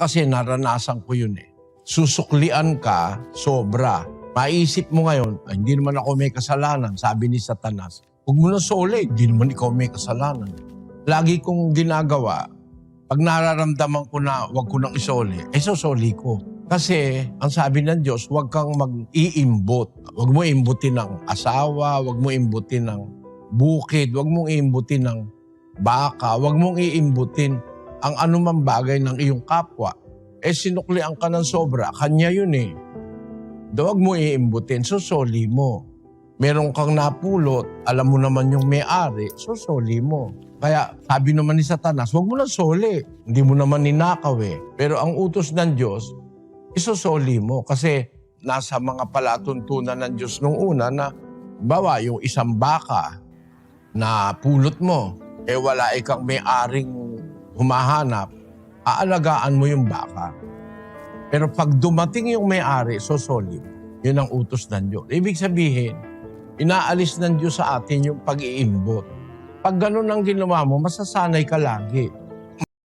kasi naranasan ko yun eh. Susuklian ka, sobra. Maisip mo ngayon, ay, hindi naman ako may kasalanan, sabi ni Satanas. Huwag mo na soli, hindi naman ikaw may kasalanan. Lagi kong ginagawa, pag nararamdaman ko na huwag ko nang isoli, sosoli ko. Kasi ang sabi ng Diyos, huwag kang mag-iimbot. Huwag mo imbutin ng asawa, huwag mo imbutin ng bukid, huwag mong iimbutin ng baka, huwag mong iimbutin ang anumang bagay ng iyong kapwa. Sinuklian ka ng sobra, kanya yun eh. Huwag mo iimbutin, sosoli mo. Meron kang napulot, alam mo naman yung may-ari, sosoli mo. Kaya sabi naman ni Satanas, huwag mo na soli. Hindi mo naman ninakaw eh. Pero ang utos ng Diyos, isosoli mo. Kasi nasa mga palatuntunan ng Diyos nung una na, bawa yung isang baka na pulot mo, wala ikang may-aring humahanap, aalagaan mo yung baka. Pero pag dumating yung may-ari, sosoli mo. Yun ang utos ng Diyos. Ibig sabihin, inaalis ng Diyos sa atin yung pag-iimbot. Pag ganun ang ginawa mo, masasanay ka lagi.